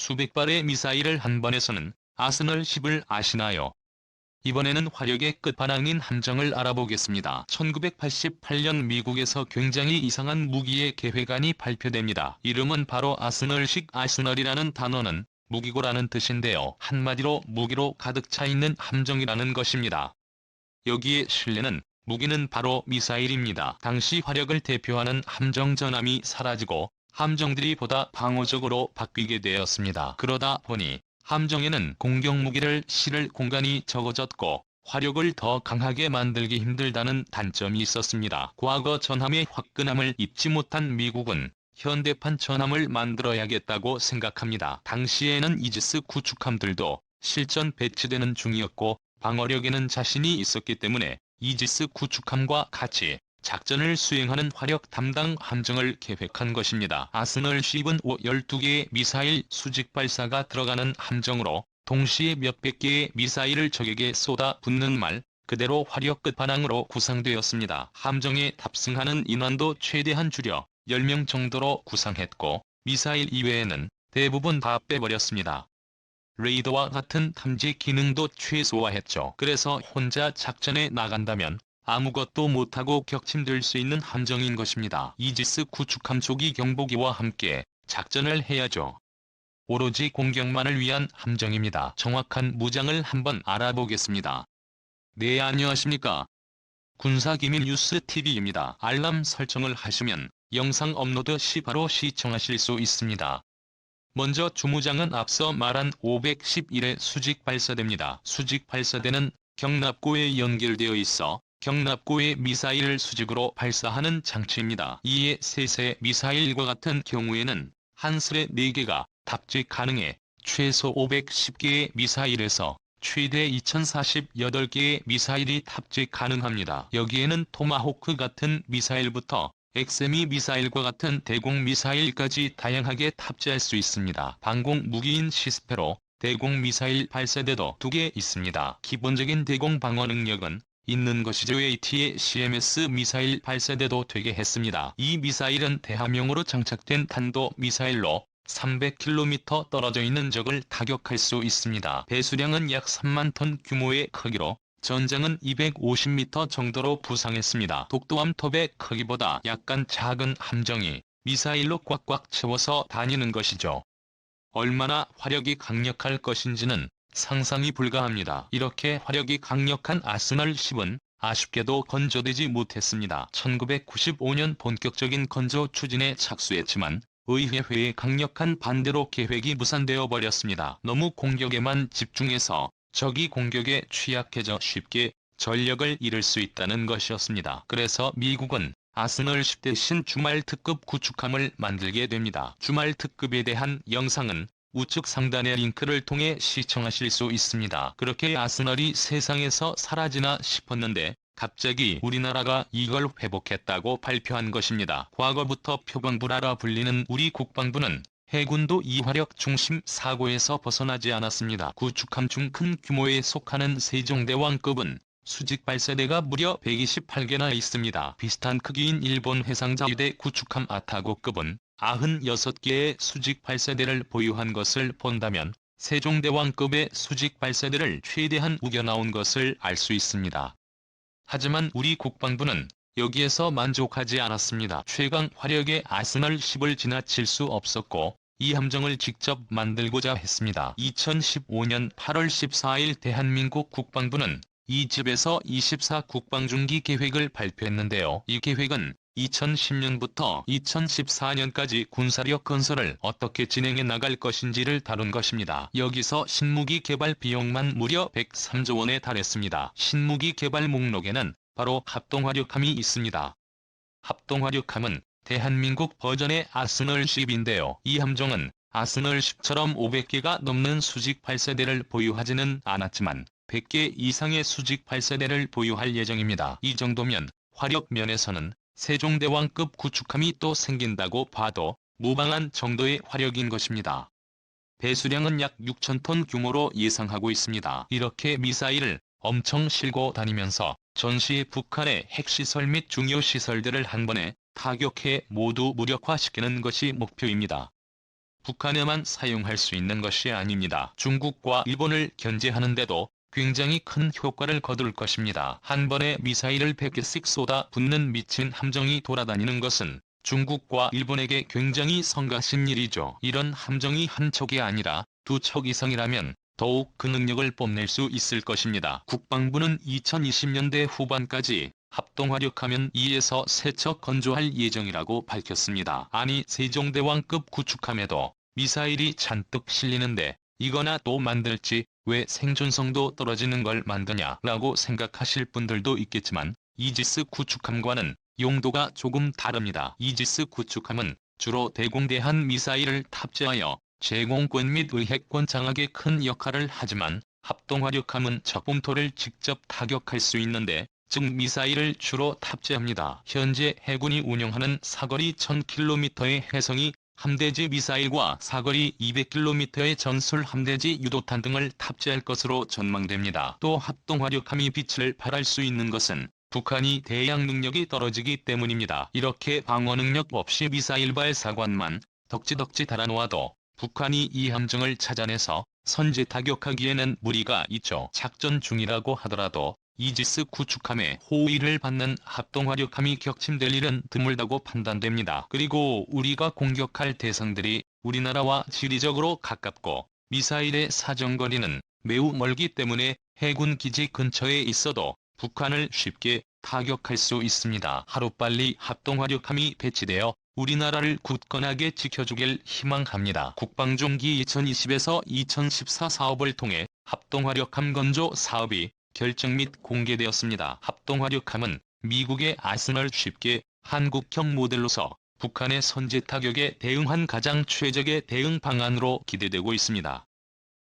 수백 발의 미사일을 한 번에 쏘는 아스널 10을 아시나요? 이번에는 화력의 끝판왕인 함정을 알아보겠습니다. 1988년 미국에서 굉장히 이상한 무기의 계획안이 발표됩니다. 이름은 바로 아스널식. 아스널이라는 단어는 무기고라는 뜻인데요. 한마디로 무기로 가득 차 있는 함정이라는 것입니다. 여기에 실내는 무기는 바로 미사일입니다. 당시 화력을 대표하는 함정 전함이 사라지고 함정들이 보다 방어적으로 바뀌게 되었습니다. 그러다 보니 함정에는 공격 무기를 실을 공간이 적어졌고 화력을 더 강하게 만들기 힘들다는 단점이 있었습니다. 과거 전함의 화끈함을 잊지 못한 미국은 현대판 전함을 만들어야겠다고 생각합니다. 당시에는 이지스 구축함들도 실전 배치되는 중이었고 방어력에는 자신이 있었기 때문에 이지스 구축함과 같이 작전을 수행하는 화력 담당 함정을 계획한 것입니다. 아스널 10은 12개의 미사일 수직 발사가 들어가는 함정으로 동시에 몇백 개의 미사일을 적에게 쏟아 붓는 말 그대로 화력 끝판왕으로 구상되었습니다. 함정에 탑승하는 인원도 최대한 줄여 10명 정도로 구상했고 미사일 이외에는 대부분 다 빼버렸습니다. 레이더와 같은 탐지 기능도 최소화했죠. 그래서 혼자 작전에 나간다면 아무것도 못하고 격침될 수 있는 함정인 것입니다. 이지스 구축함 조기 경보기와 함께 작전을 해야죠. 오로지 공격만을 위한 함정입니다. 정확한 무장을 한번 알아보겠습니다. 네, 안녕하십니까. 군사기밀 뉴스 TV입니다. 알람 설정을 하시면 영상 업로드 시 바로 시청하실 수 있습니다. 먼저 주무장은 앞서 말한 511회 수직 발사대입니다. 수직 발사대는 경납고에 연결되어 있어 경납고에 미사일을 수직으로 발사하는 장치입니다. 이에 셋의 미사일과 같은 경우에는 한 슬에 4개가 탑재 가능해 최소 510개의 미사일에서 최대 2048개의 미사일이 탑재 가능합니다. 여기에는 토마호크 같은 미사일부터 XM2 미사일과 같은 대공 미사일까지 다양하게 탑재할 수 있습니다. 방공 무기인 시스페로 대공 미사일 발사대도 2개 있습니다. 기본적인 대공 방어 능력은 있는 것이죠. AT의 CMS 미사일 발사대도 되게 했습니다. 이 미사일은 대함용으로 장착된 탄도 미사일로 300km 떨어져 있는 적을 타격할 수 있습니다. 배수량은 약 3만 톤 규모의 크기로 전장은 250m 정도로 부상했습니다. 독도함 톱의 크기보다 약간 작은 함정이 미사일로 꽉꽉 채워서 다니는 것이죠. 얼마나 화력이 강력할 것인지는 상상이 불가합니다. 이렇게 화력이 강력한 아스널 10은 아쉽게도 건조되지 못했습니다. 1995년 본격적인 건조 추진에 착수했지만 의회회의 강력한 반대로 계획이 무산되어 버렸습니다. 너무 공격에만 집중해서 적이 공격에 취약해져 쉽게 전력을 잃을 수 있다는 것이었습니다. 그래서 미국은 아스널 10 대신 주말 특급 구축함을 만들게 됩니다. 주말 특급에 대한 영상은 우측 상단의 링크를 통해 시청하실 수 있습니다. 그렇게 아스널이 세상에서 사라지나 싶었는데 갑자기 우리나라가 이걸 회복했다고 발표한 것입니다. 과거부터 표방불화라 불리는 우리 국방부는 해군도 이 화력 중심 사고에서 벗어나지 않았습니다. 구축함 중 큰 규모에 속하는 세종대왕급은 수직 발사대가 무려 128개나 있습니다. 비슷한 크기인 일본 해상자위대 구축함 아타고급은 96개의 수직 발사대를 보유한 것을 본다면 세종대왕급의 수직 발사대를 최대한 우겨나온 것을 알 수 있습니다. 하지만 우리 국방부는 여기에서 만족하지 않았습니다. 최강 화력의 아스널 10을 지나칠 수 없었고 이 함정을 직접 만들고자 했습니다. 2015년 8월 14일 대한민국 국방부는 이 집에서 24 국방중기 계획을 발표했는데요. 이 계획은 2010년부터 2014년까지 군사력 건설을 어떻게 진행해 나갈 것인지를 다룬 것입니다. 여기서 신무기 개발 비용만 무려 103조 원에 달했습니다. 신무기 개발 목록에는 바로 합동화력함이 있습니다. 합동화력함은 대한민국 버전의 아스널 10인데요. 이 함정은 아스널 10처럼 500개가 넘는 수직 발사대를 보유하지는 않았지만 100개 이상의 수직 발사대를 보유할 예정입니다. 이 정도면 화력 면에서는 세종대왕급 구축함이 또 생긴다고 봐도 무방한 정도의 화력인 것입니다. 배수량은 약 6,000톤 규모로 예상하고 있습니다. 이렇게 미사일을 엄청 싣고 다니면서 전시 북한의 핵시설 및 중요 시설들을 한 번에 타격해 모두 무력화시키는 것이 목표입니다. 북한에만 사용할 수 있는 것이 아닙니다. 중국과 일본을 견제하는데도 굉장히 큰 효과를 거둘 것입니다. 한 번에 미사일을 100개씩 쏟아 붓는 미친 함정이 돌아다니는 것은 중국과 일본에게 굉장히 성가신 일이죠. 이런 함정이 한 척이 아니라 두 척 이상이라면 더욱 그 능력을 뽐낼 수 있을 것입니다. 국방부는 2020년대 후반까지 합동화력하면 2에서 3척 건조할 예정이라고 밝혔습니다. 아니 세종대왕급 구축함에도 미사일이 잔뜩 실리는데 이거나 또 만들지 왜 생존성도 떨어지는 걸 만드냐라고 생각하실 분들도 있겠지만 이지스 구축함과는 용도가 조금 다릅니다. 이지스 구축함은 주로 대공대한 미사일을 탑재하여 제공권 및 의핵권 장악에 큰 역할을 하지만 합동화력함은 적범토를 직접 타격할 수 있는데 즉 미사일을 주로 탑재합니다. 현재 해군이 운영하는 사거리 1000km의 해성이 함대지 미사일과 사거리 200km의 전술 함대지 유도탄 등을 탑재할 것으로 전망됩니다. 또 합동화력함이 빛을 발할 수 있는 것은 북한이 대양 능력이 떨어지기 때문입니다. 이렇게 방어 능력 없이 미사일 발사관만 덕지덕지 달아놓아도 북한이 이 함정을 찾아내서 선제 타격하기에는 무리가 있죠. 작전 중이라고 하더라도 이지스 구축함에 호위를 받는 합동화력함이 격침될 일은 드물다고 판단됩니다. 그리고 우리가 공격할 대상들이 우리나라와 지리적으로 가깝고 미사일의 사정거리는 매우 멀기 때문에 해군 기지 근처에 있어도 북한을 쉽게 타격할 수 있습니다. 하루빨리 합동화력함이 배치되어 우리나라를 굳건하게 지켜주길 희망합니다. 국방종기 2020에서 2014 사업을 통해 합동화력함 건조 사업이 결정 및 공개되었습니다. 합동화력함은 미국의 아스널 쉽게 한국형 모델로서 북한의 선제 타격에 대응한 가장 최적의 대응 방안으로 기대되고 있습니다.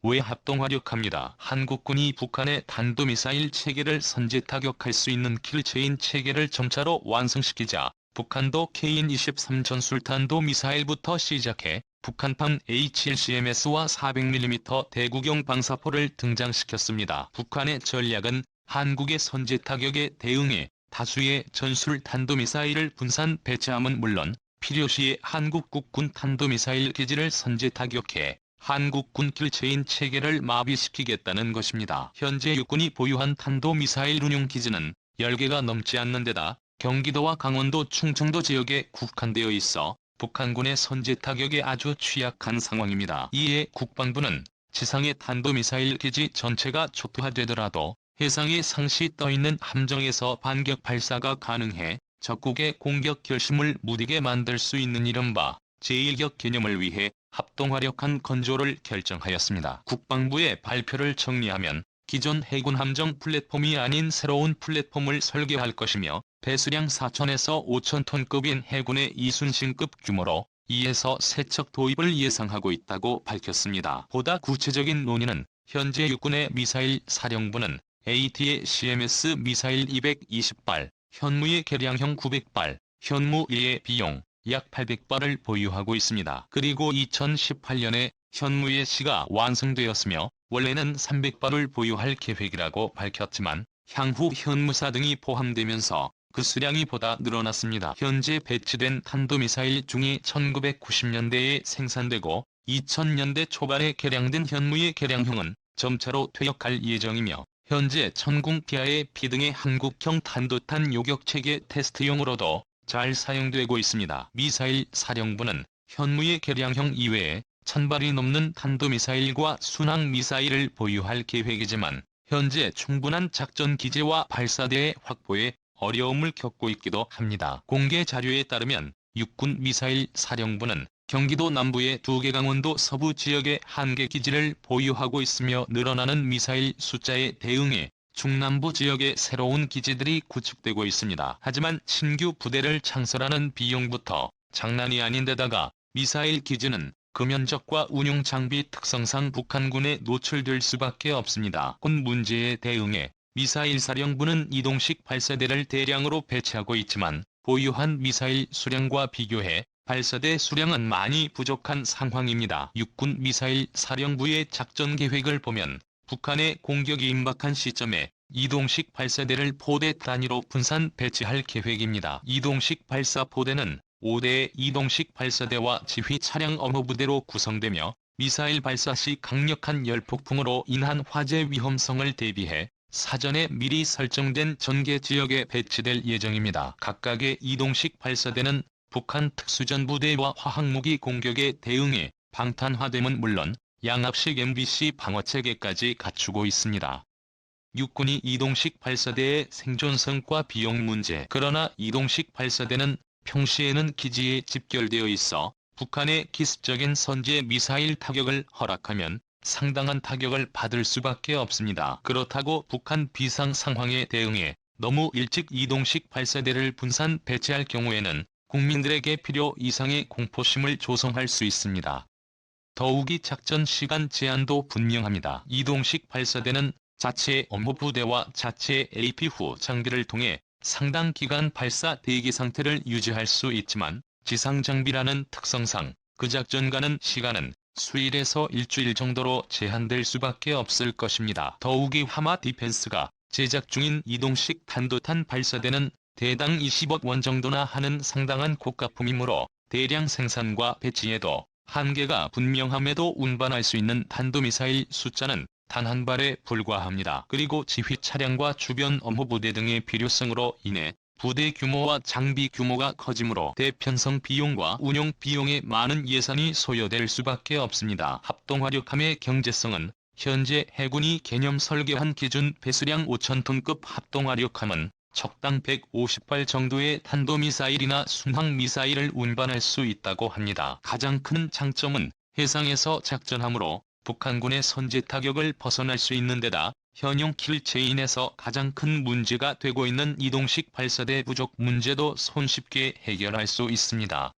왜 합동화력합니다. 한국군이 북한의 탄도미사일 체계를 선제 타격할 수 있는 킬체인 체계를 점차로 완성시키자 북한도 KN-23 전술탄도 미사일부터 시작해 북한판 HLCMS와 400mm 대구경 방사포를 등장시켰습니다. 북한의 전략은 한국의 선제 타격에 대응해 다수의 전술 탄도미사일을 분산 배치함은 물론 필요시에 한국 국군 탄도미사일 기지를 선제 타격해 한국군 킬체인 체계를 마비시키겠다는 것입니다. 현재 육군이 보유한 탄도미사일 운용 기지는 10개가 넘지 않는 데다 경기도와 강원도 충청도 지역에 국한되어 있어 북한군의 선제 타격에 아주 취약한 상황입니다. 이에 국방부는 지상의 탄도미사일 기지 전체가 초토화되더라도 해상에 상시 떠있는 함정에서 반격 발사가 가능해 적국의 공격 결심을 무디게 만들 수 있는 이른바 제1격 개념을 위해 합동화력한 건조를 결정하였습니다. 국방부의 발표를 정리하면 기존 해군 함정 플랫폼이 아닌 새로운 플랫폼을 설계할 것이며 배수량 4,000에서 5,000톤급인 해군의 이순신급 규모로 2에서 3척 도입을 예상하고 있다고 밝혔습니다. 보다 구체적인 논의는 현재 육군의 미사일 사령부는 ATACMS 미사일 220발, 현무의 개량형 900발, 현무1의 비용 약 800발을 보유하고 있습니다. 그리고 2018년에 현무의 시가 완성되었으며 원래는 300발을 보유할 계획이라고 밝혔지만 향후 현무사 등이 포함되면서 그 수량이 보다 늘어났습니다. 현재 배치된 탄도미사일 중에 1990년대에 생산되고 2000년대 초반에 개량된 현무의 개량형은 점차로 퇴역할 예정이며 현재 천궁피아의 P 등의 한국형 탄도탄 요격체계 테스트용으로도 잘 사용되고 있습니다. 미사일 사령부는 현무의 개량형 이외에 1000발이 넘는 탄도미사일과 순항미사일을 보유할 계획이지만 현재 충분한 작전 기지와 발사대의 확보에 어려움을 겪고 있기도 합니다. 공개 자료에 따르면 육군 미사일 사령부는 경기도 남부의 2개 강원도 서부 지역에 1개 기지를 보유하고 있으며 늘어나는 미사일 숫자에 대응해 중남부 지역에 새로운 기지들이 구축되고 있습니다. 하지만 신규 부대를 창설하는 비용부터 장난이 아닌데다가 미사일 기지는 그 면적과 운용 장비 특성상 북한군에 노출될 수밖에 없습니다. 군 문제에 대응해 미사일 사령부는 이동식 발사대를 대량으로 배치하고 있지만 보유한 미사일 수량과 비교해 발사대 수량은 많이 부족한 상황입니다. 육군 미사일 사령부의 작전 계획을 보면 북한의 공격이 임박한 시점에 이동식 발사대를 포대 단위로 분산 배치할 계획입니다. 이동식 발사 포대는 5대의 이동식 발사대와 지휘 차량 어무부대로 구성되며 미사일 발사 시 강력한 열폭풍으로 인한 화재 위험성을 대비해 사전에 미리 설정된 전개 지역에 배치될 예정입니다. 각각의 이동식 발사대는 북한 특수전부대와 화학무기 공격에 대응해 방탄화됨은 물론 양압식 MBC 방어체계까지 갖추고 있습니다. 육군이 이동식 발사대의 생존성과 비용 문제. 그러나 이동식 발사대는 평시에는 기지에 집결되어 있어 북한의 기습적인 선제 미사일 타격을 허락하면 상당한 타격을 받을 수밖에 없습니다. 그렇다고 북한 비상 상황에 대응해 너무 일찍 이동식 발사대를 분산 배치할 경우에는 국민들에게 필요 이상의 공포심을 조성할 수 있습니다. 더욱이 작전 시간 제한도 분명합니다. 이동식 발사대는 자체 업무부대와 자체 AP 후 장비를 통해 상당 기간 발사 대기 상태를 유지할 수 있지만 지상 장비라는 특성상 그 작전가는 시간은 수일에서 일주일 정도로 제한될 수밖에 없을 것입니다. 더욱이 하마 디펜스가 제작 중인 이동식 탄도탄 발사대는 대당 20억 원 정도나 하는 상당한 고가품이므로 대량 생산과 배치에도 한계가 분명함에도 운반할 수 있는 탄도미사일 숫자는 단 한 발에 불과합니다. 그리고 지휘 차량과 주변 업무부대 등의 필요성으로 인해 부대 규모와 장비 규모가 커지므로 대편성 비용과 운용 비용에 많은 예산이 소요될 수밖에 없습니다. 합동화력함의 경제성은 현재 해군이 개념 설계한 기준 배수량 5,000톤급 합동화력함은 척당 150발 정도의 탄도미사일이나 순항미사일을 운반할 수 있다고 합니다. 가장 큰 장점은 해상에서 작전함으로 북한군의 선제 타격을 벗어날 수 있는 데다 현용 킬체인에서 가장 큰 문제가 되고 있는 이동식 발사대 부족 문제도 손쉽게 해결할 수 있습니다.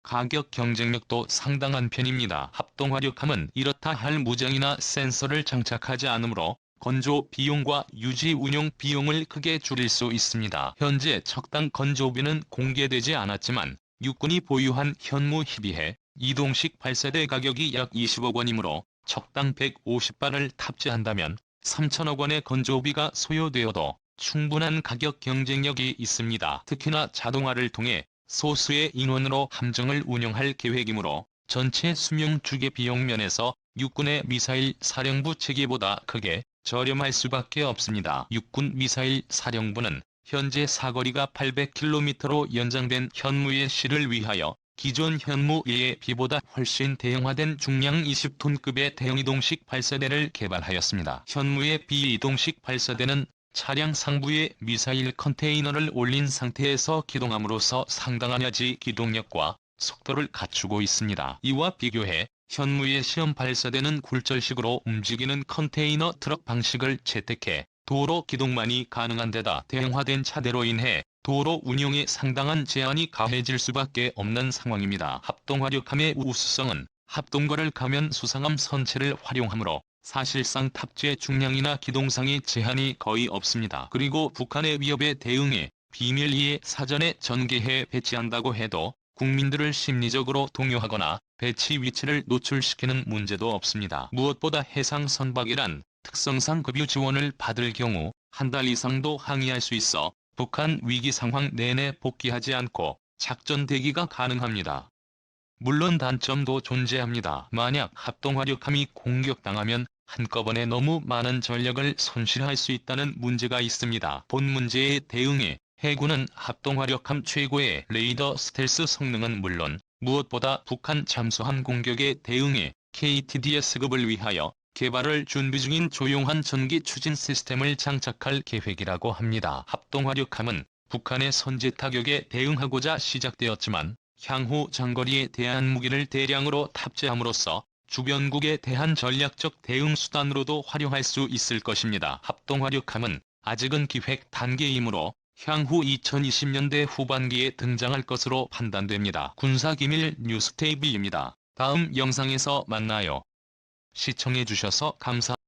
가격 경쟁력도 상당한 편입니다. 합동화력함은 이렇다 할 무장이나 센서를 장착하지 않으므로 건조 비용과 유지 운용 비용을 크게 줄일 수 있습니다. 현재 척당 건조비는 공개되지 않았지만 육군이 보유한 현무 희비해 이동식 발사대 가격이 약 20억 원이므로 척당 150발을 탑재한다면 3천억 원의 건조비가 소요되어도 충분한 가격 경쟁력이 있습니다. 특히나 자동화를 통해 소수의 인원으로 함정을 운영할 계획이므로 전체 수명 주계 비용 면에서 육군의 미사일 사령부 체계보다 크게 저렴할 수밖에 없습니다. 육군 미사일 사령부는 현재 사거리가 800km로 연장된 현무의 시를 위하여 기존 현무 1의 비보다 훨씬 대형화된 중량 20톤급의 대형이동식 발사대를 개발하였습니다. 현무의 비이동식 발사대는 차량 상부에 미사일 컨테이너를 올린 상태에서 기동함으로써 상당한 야지 기동력과 속도를 갖추고 있습니다. 이와 비교해 현무의 시험 발사대는 굴절식으로 움직이는 컨테이너 트럭 방식을 채택해 도로 기동만이 가능한 데다 대형화된 차대로 인해 도로 운용에 상당한 제한이 가해질 수밖에 없는 상황입니다. 합동화력함의 우수성은 합동거를 가면 수상함 선체를 활용하므로 사실상 탑재 중량이나 기동상의 제한이 거의 없습니다. 그리고 북한의 위협에 대응해 비밀리에 사전에 전개해 배치한다고 해도 국민들을 심리적으로 동요하거나 배치 위치를 노출시키는 문제도 없습니다. 무엇보다 해상 선박이란 특성상 급유 지원을 받을 경우 한 달 이상도 항의할 수 있어 북한 위기 상황 내내 복귀하지 않고 작전 대기가 가능합니다. 물론 단점도 존재합니다. 만약 합동화력함이 공격당하면 한꺼번에 너무 많은 전력을 손실할 수 있다는 문제가 있습니다. 본 문제에 대응해 해군은 합동화력함 최고의 레이더 스텔스 성능은 물론 무엇보다 북한 잠수함 공격에 대응해 KTDS급을 위하여 개발을 준비 중인 조용한 전기 추진 시스템을 장착할 계획이라고 합니다. 합동화력함은 북한의 선제 타격에 대응하고자 시작되었지만 향후 장거리에 대한 무기를 대량으로 탑재함으로써 주변국에 대한 전략적 대응 수단으로도 활용할 수 있을 것입니다. 합동화력함은 아직은 기획 단계이므로 향후 2020년대 후반기에 등장할 것으로 판단됩니다. 군사기밀 뉴스테이블입니다. 다음 영상에서 만나요. 시청해주셔서 감사합니다.